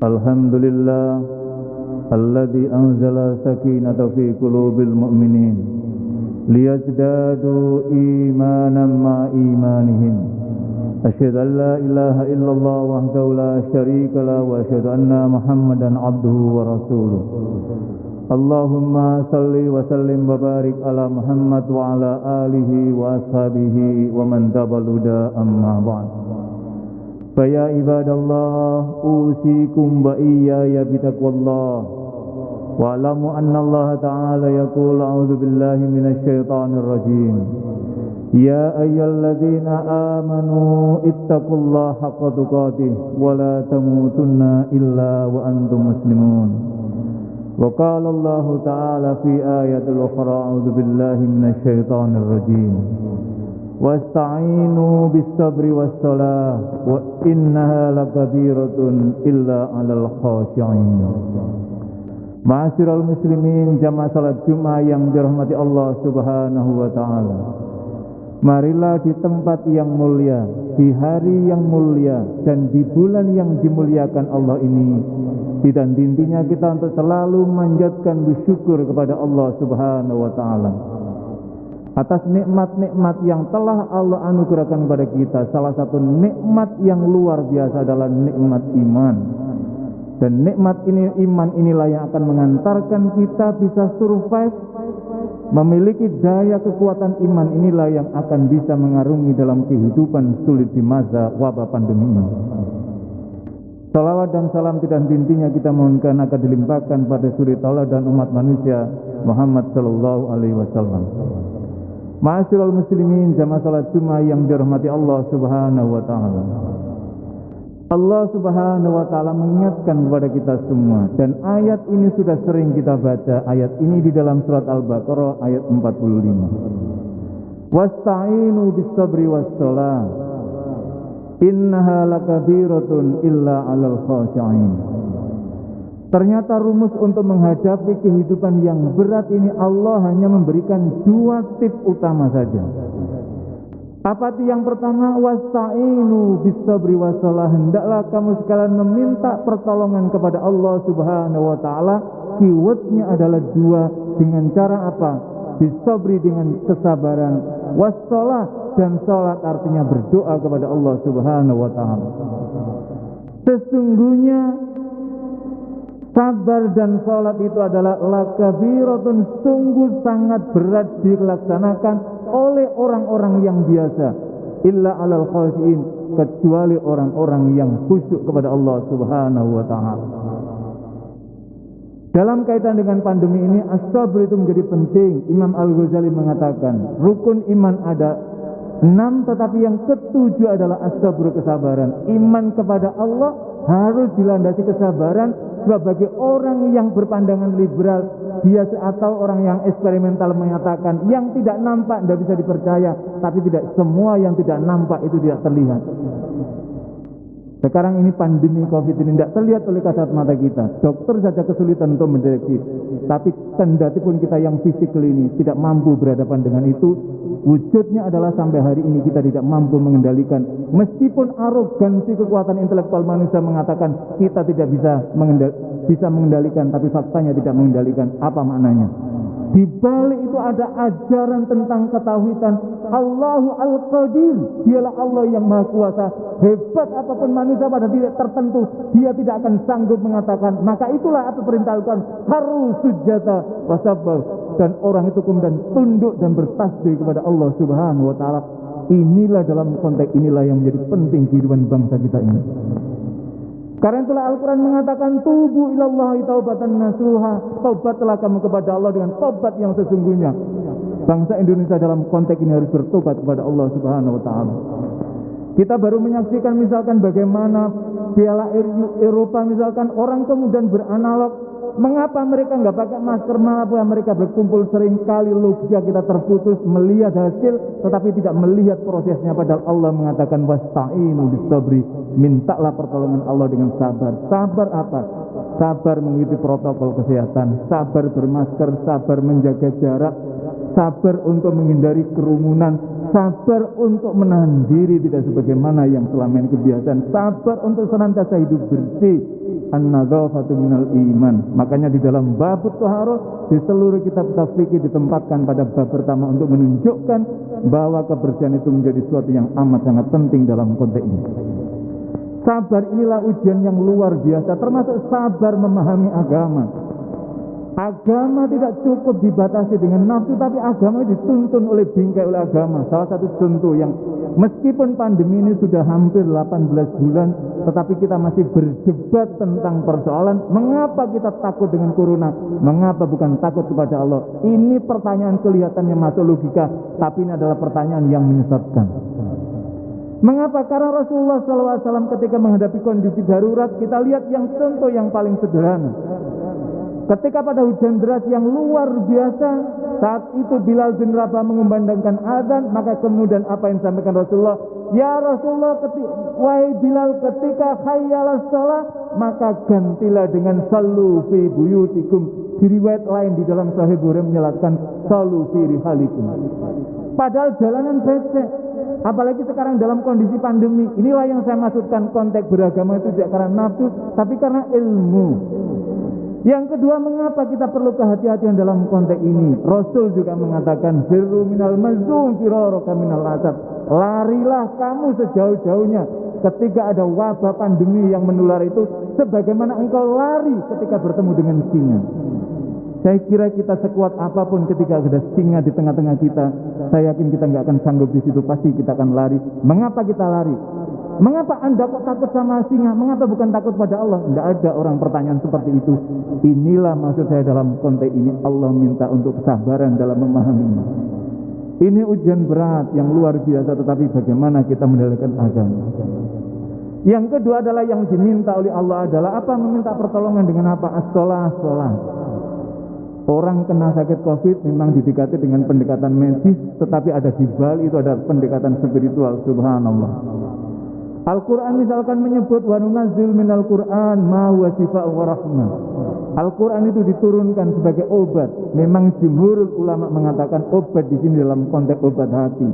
Alhamdulillah alladzi anzala sakinata fi qulubil mu'minin liyazdadu imanan ma imanihim. Asyhadu an la ilaha illallah wahdahu la syarika la wa asyhadu anna Muhammadan abduhu wa rasuluh. Allahumma salli wa sallim wa barik ala Muhammad wa ala alihi wa ashabihi wa man tabal huda amma ba'd. Faya ibadallah usikum wa iyaya bitaqwallah wa alamu anna Allah ta'ala yaqul a'udzu billahi minasy syaithanir rajim. Ya ayyuhalladzina amanu ittaqullaha haqqa tuqatih wa la tamutunna illa wa antum muslimun. Wa qala Allah ta'ala fi ayatil ukhra a'udzu billahi minasy syaithanir rajim. Wasta'inu bis-sabri was-salah wa innaha lakabiratun illa 'alal khashi'in. Ma'asyiral muslimin, jamaah salat Jumat yang dirahmati Allah Subhanahu wa taala. Marilah di tempat yang mulia, di hari yang mulia dan di bulan yang dimuliakan Allah ini, dinantinya kita untuk selalu manjatkan bersyukur kepada Allah Subhanahu wa taala atas nikmat-nikmat yang telah Allah anugerahkan kepada kita. Salah satu nikmat yang luar biasa adalah nikmat iman. Dan nikmat ini, iman inilah yang akan mengantarkan kita bisa survive, memiliki daya kekuatan iman inilah yang akan bisa mengarungi dalam kehidupan sulit di masa wabah pandemi ini. Salawat dan salam tidak henti-hentinya kita mohonkan akan dilimpahkan pada suri tauladan umat manusia Muhammad sallallahu alaihi wasallam. Ma'asyiral muslimin, jamaah salat Jumat yang dirahmati Allah Subhanahu wa taala. Allah Subhanahu wa taala mengingatkan kepada kita semua, dan ayat ini sudah sering kita baca. Ayat ini di dalam surat Al-Baqarah ayat 45. Wasta'inu bis-sabri was-salah innaha lakabiratun illa 'alal khashi'in. Ternyata rumus untuk menghadapi kehidupan yang berat ini Allah hanya memberikan dua tip utama saja. Apa itu yang pertama? Wasta'inu bis-sabri was-salah. Hendaklah kamu sekalian meminta pertolongan kepada Allah Subhanahu wa taala. Keywordnya adalah dua. Dengan cara apa? Bis-sabri, dengan kesabaran. Was-salah, dan salat artinya berdoa kepada Allah Subhanahu wa taala. Sesungguhnya sabar dan salat itu adalah lakabiratun, sungguh sangat berat dilaksanakan oleh orang-orang yang biasa. Illa 'alal khashi'in, kecuali orang-orang yang khusyuk kepada Allah Subhanahu wa taala. Dalam kaitan dengan pandemi ini, as-sabr itu menjadi penting. Imam Al-Ghazali mengatakan, rukun iman ada 6, tetapi yang ketujuh adalah as-sabr, kesabaran. Iman kepada Allah harus dilandasi kesabaran. Sebab bagi orang yang berpandangan liberal biasa atau orang yang eksperimental mengatakan yang tidak nampak tidak bisa dipercaya, tapi tidak semua yang tidak nampak itu tidak terlihat. Sekarang ini pandemi COVID ini tidak terlihat oleh kasat mata kita. Dokter saja kesulitan untuk mendeteksi. Tapi kendati pun kita yang fisikal ini tidak mampu berhadapan dengan itu, wujudnya adalah sampai hari ini kita tidak mampu mengendalikan. Meskipun arogansi kekuatan intelektual manusia mengatakan kita tidak bisa mengendalikan, tapi faktanya tidak mengendalikan. Apa maknanya? Di balik itu ada ajaran tentang ketauhidan. Allahu Al-Qadir, dialah Allah yang Maha Kuasa. Hebat apapun manusia pada titik tertentu, dia tidak akan sanggup mengatakan. Maka itulah apa perintah Al-Quran, harus sujada wasabbah, dan orang itu kemudian tunduk dan bertasbih kepada Allah Subhanahu wa taala. Inilah, dalam konteks inilah yang menjadi penting kehidupan bangsa kita ini. Karena itulah Al-Quran mengatakan, tubu ilallahi taubatan nasuha, taubatlah kamu kepada Allah dengan taubat yang sesungguhnya. Bangsa Indonesia dalam konteks ini harus bertobat kepada Allah Subhanahu wa taala. Kita baru menyaksikan misalkan bagaimana Piala Eropa, misalkan orang kemudian beranalog, mengapa mereka nggak pakai masker, mengapa mereka berkumpul, seringkali logika kita terputus melihat hasil tetapi tidak melihat prosesnya. Padahal Allah mengatakan wasta'inu bis-sabri, mintalah pertolongan Allah dengan sabar. Sabar apa? Sabar mengikuti protokol kesehatan, sabar bermasker, sabar menjaga jarak, sabar untuk menghindari kerumunan, sabar untuk menahan diri tidak sebagaimana yang selama ini kebiasaan, sabar untuk senantiasa hidup bersih. An-nadzafatu minal iman. Makanya di dalam bab thaharah di seluruh kitab fikih ditempatkan pada bab pertama untuk menunjukkan bahwa kebersihan itu menjadi sesuatu yang amat sangat penting dalam konteks ini. Sabar inilah ujian yang luar biasa, termasuk sabar memahami agama. Agama tidak cukup dibatasi dengan nafsu, tapi agama dituntun oleh bingkai oleh agama. Salah satu contoh yang meskipun pandemi ini sudah hampir 18 bulan, tetapi kita masih berdebat tentang persoalan mengapa kita takut dengan corona, mengapa bukan takut kepada Allah. Ini pertanyaan kelihatannya masuk logika, tapi ini adalah pertanyaan yang menyesatkan. Mengapa? Karena Rasulullah SAW ketika menghadapi kondisi darurat, kita lihat yang contoh yang paling sederhana. Ketika pada hujan deras yang luar biasa, saat itu Bilal bin Rabah mengumandangkan azan, maka kemudian apa yang disampaikan Rasulullah? Ya Rasulullah, wahai Bilal, ketika hayyalas shalah, maka gantilah dengan sallu fi buyutikum. Di riwayat lain di dalam Sahih Bukhari menjelaskan sallu fi rihalikum. Padahal jalanan becek. Apalagi sekarang dalam kondisi pandemi. Inilah yang saya maksudkan konteks beragama itu tidak karena nafsu, tapi karena ilmu. Yang kedua, mengapa kita perlu kehati-hatian dalam konteks ini? Rasul juga mengatakan, "Firru minal mazlum firaraka minal asad." Larilah kamu sejauh-jauhnya ketika ada wabah pandemi yang menular itu, sebagaimana engkau lari ketika bertemu dengan singa. Saya kira kita sekuat apapun ketika ada singa di tengah-tengah kita, saya yakin kita nggak akan sanggup di situ, pasti kita akan lari. Mengapa kita lari? Mengapa Anda kok takut sama singa? Mengapa bukan takut pada Allah? Tidak ada orang pertanyaan seperti itu. Inilah maksud saya dalam konteks ini. Allah minta untuk kesabaran dalam memahaminya. Ini ujian berat yang luar biasa, tetapi bagaimana kita mendalilkan agama. Yang kedua adalah yang diminta oleh Allah adalah apa? Meminta pertolongan dengan apa? As-shalah. Orang kena sakit COVID memang didekati dengan pendekatan medis, tetapi ada di balik itu ada pendekatan spiritual. Subhanallah. Al-Quran misalkan menyebut wa nunazzil minal Quran ma huwa shifaa'un wa rahmah. Al-Quran itu diturunkan sebagai obat. Memang jumhur ulama mengatakan obat di sini dalam konteks obat hati.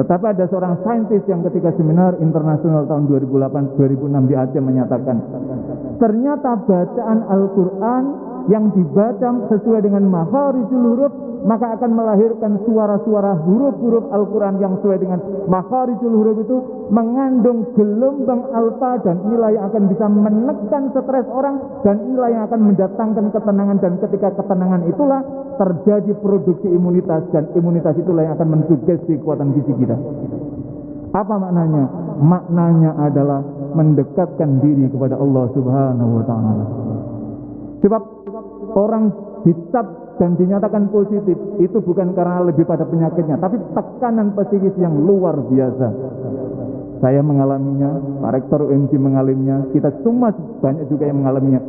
Tetapi ada seorang saintis yang ketika seminar internasional tahun 2006 di Aceh menyatakan, ternyata bacaan Al-Quran yang dibaca sesuai dengan makharijul huruf, maka akan melahirkan suara-suara huruf-huruf Al-Quran yang sesuai dengan makharijul huruf itu mengandung gelombang alfa, dan inilah yang akan bisa menekan stres orang, dan inilah yang akan mendatangkan ketenangan, dan ketika ketenangan itulah terjadi produksi imunitas, dan imunitas itulah yang akan mensugesti kekuatan fisik kita. Apa maknanya? Maknanya adalah mendekatkan diri kepada Allah Subhanahu wa ta'ala. Sebab orang dicap dan dinyatakan positif itu bukan karena lebih pada penyakitnya, tapi tekanan psikis yang luar biasa. Saya mengalaminya, Pak Rektor UMC mengalaminya, kita semua banyak juga yang mengalaminya.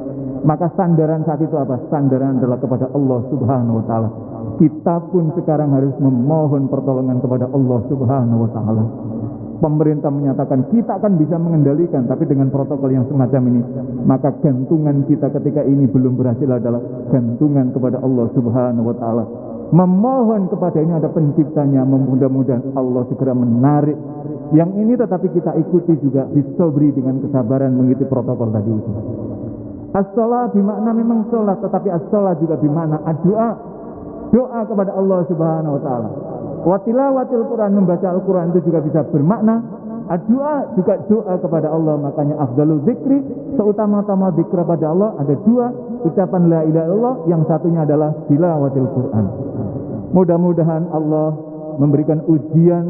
Maka sandaran saat itu apa? Sandaran adalah kepada Allah Subhanahu wa ta'ala. Kita pun sekarang harus memohon pertolongan kepada Allah Subhanahu wa ta'ala. Pemerintah menyatakan kita akan bisa mengendalikan, tapi dengan protokol yang semacam ini, maka gantungan kita ketika ini belum berhasil adalah gantungan kepada Allah Subhanahu wa ta'ala. Memohon kepada ini ada penciptanya, mudah-mudahan Allah segera menarik yang ini, tetapi kita ikuti juga bisobri dengan kesabaran mengikuti protokol tadi itu. As-shalah bermakna memang sholat, tetapi as-shalah juga bermakna doa kepada Allah Subhanahu wa ta'ala. Wa tilawatil Quran, membaca Al-Quran itu juga bisa bermakna doa, juga doa kepada Allah. Makanya afdalul zikri, seutama-utama zikra pada Allah ada dua, ucapan la ilaha illallah, yang satunya adalah tilawatil Quran. Mudah-mudahan Allah memberikan ujian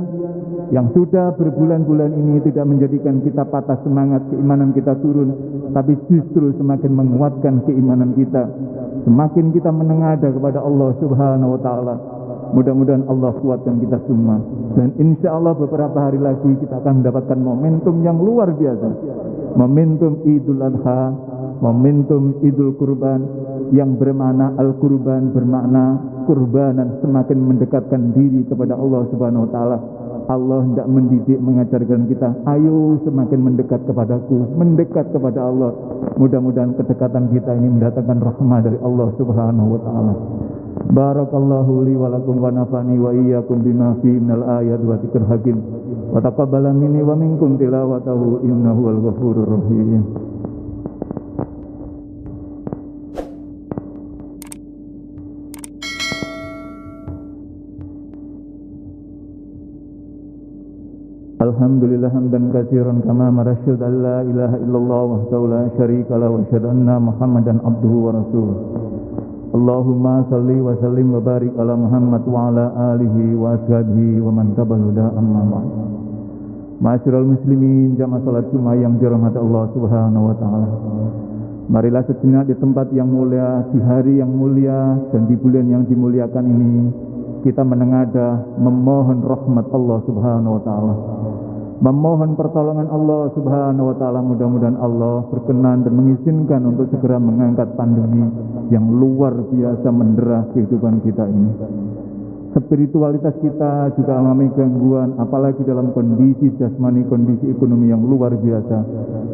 yang sudah berbulan-bulan ini tidak menjadikan kita patah semangat, keimanan kita turun, tapi justru semakin menguatkan keimanan kita. Semakin kita menengadah kepada Allah Subhanahu wa ta'ala. Mudah-mudahan Allah kuatkan kita semua, dan insya Allah beberapa hari lagi kita akan mendapatkan momentum yang luar biasa, momentum Idul Adha, momentum Idul Kurban, yang bermakna Al-Kurban bermakna kurbanan, semakin mendekatkan diri kepada Allah Subhanahu wa ta'ala. Allah hendak mendidik, mengajarkan kita, ayo semakin mendekat kepadaku, mendekat kepada Allah. Mudah-mudahan kedekatan kita ini mendatangkan rahmah dari Allah Subhanahu wa ta'ala. Barakallahu li wa lakum wa nafani wa iyyakum bima fi minal ayat wa dzikril hakim wa taqabbala minni wa minkum tilawatahu innahu wal ghafurur rahim. Alhamdulillah hamdan katsiran kama marashid alla ilaha illallah wahdahu la syarika lahu wa asyhadu anna Muhammadan abduhu wa rasuluh. Allahumma salli wa sallim wa barik ala Muhammad wa ala alihi wa ashabihi wa man tabi'ahu amma ba'd. Ma'asyiral muslimin jamaah salat Jumat yang dirahmati Allah Subhanahu wa taala. Marilah sejenak di tempat yang mulia, di hari yang mulia dan di bulan yang dimuliakan ini kita menengadah memohon rahmat Allah Subhanahu wa taala. Memohon pertolongan Allah Subhanahu wa taala, mudah-mudahan Allah berkenan dan mengizinkan untuk segera mengangkat pandemi yang luar biasa mendera kehidupan kita ini. Spiritualitas kita juga alami gangguan, apalagi dalam kondisi jasmani, kondisi ekonomi yang luar biasa.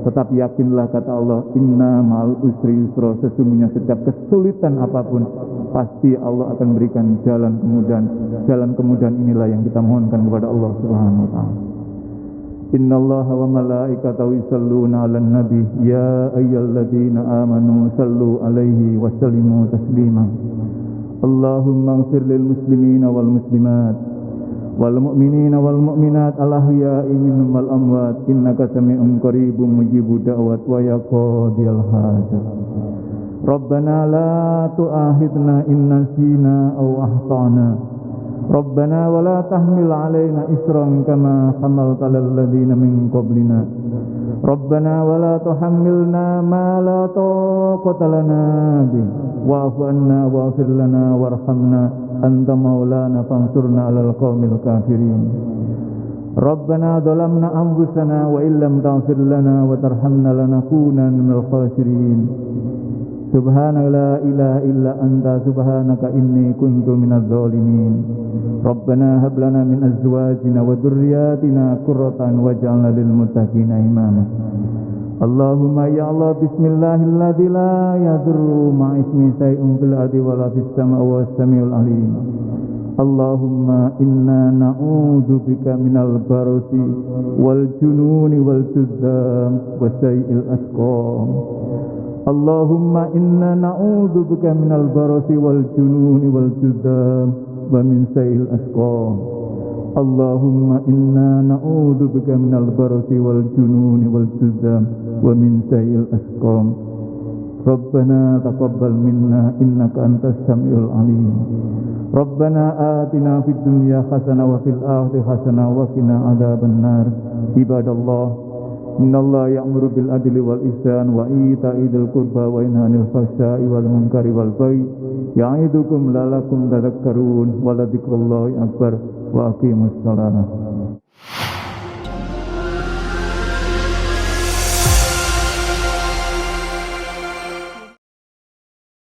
Tetapi yakinlah kata Allah, inna ma'al usri yusra, sesungguhnya setiap kesulitan apapun pasti Allah akan berikan jalan kemudahan. Jalan kemudahan inilah yang kita mohonkan kepada Allah Subhanahu wa taala. Innallaha wa malaikatahu yusholluna 'alan nabi ya ayyuhalladzina amanu shallu 'alaihi wa sallimu taslima. Allahumma ighfir lil muslimina wal muslimat wal mu'minina wal mu'minat al ahya'i minhum wal amwat innaka sami'un qaribun mujibud da'wat wa ya qadiyal hajat. Rabbana la tu'akhidna in nasina aw akhtana. Rabbana wa la tahmil 'alaina isran kama hamalta 'alal ladzina min qablina. Rabbana wa la tuhammilna ma la taqata lana bih wa'fu 'anna waghfir lana warhamna anta maulana fansurna 'alal qaumil kafirin. Rabbana dhalamna anfusana wa illam taghfir lana wa tarhamna lanakunanna minal khasirin. Subhanaka la ilaha illa anta subhanaka inni kuntu minadh dhalimin. Rabbana hab lana min azwajina wa dhurriyyatina qurratan waj'alna lil muttaqina imama. Allahumma ya Allah bismillahilladzi la yadurru ma ismi shay'un fil ardi wa la fis samai wa samiul alim. Allahumma inna na'udzubika minal barasi wal jununi wal juzzam wa sayyi'il asqam. Allahumma inna na'udzubika minal barasi wal jununi wal juzzam wa min sayyi'il asqam. Allahumma inna na'udzubika minal barasi wal jununi wal juzzam wa min sayyi'il asqam. Rabbana taqabbal minna innaka antas samiul alim. Rabbana atina fid dunya hasanah wa fil akhirati hasanah wa qina adzabannar. Ibadallah, innallaha ya'muru bil adli wal ihsan wa ita'i dzil qurba wa yanha 'anil fahsya'i wal munkari wal baghi ya'idukum la'allakum tadhakkarun wa la dzikrullahi akbar wa aqimus salata.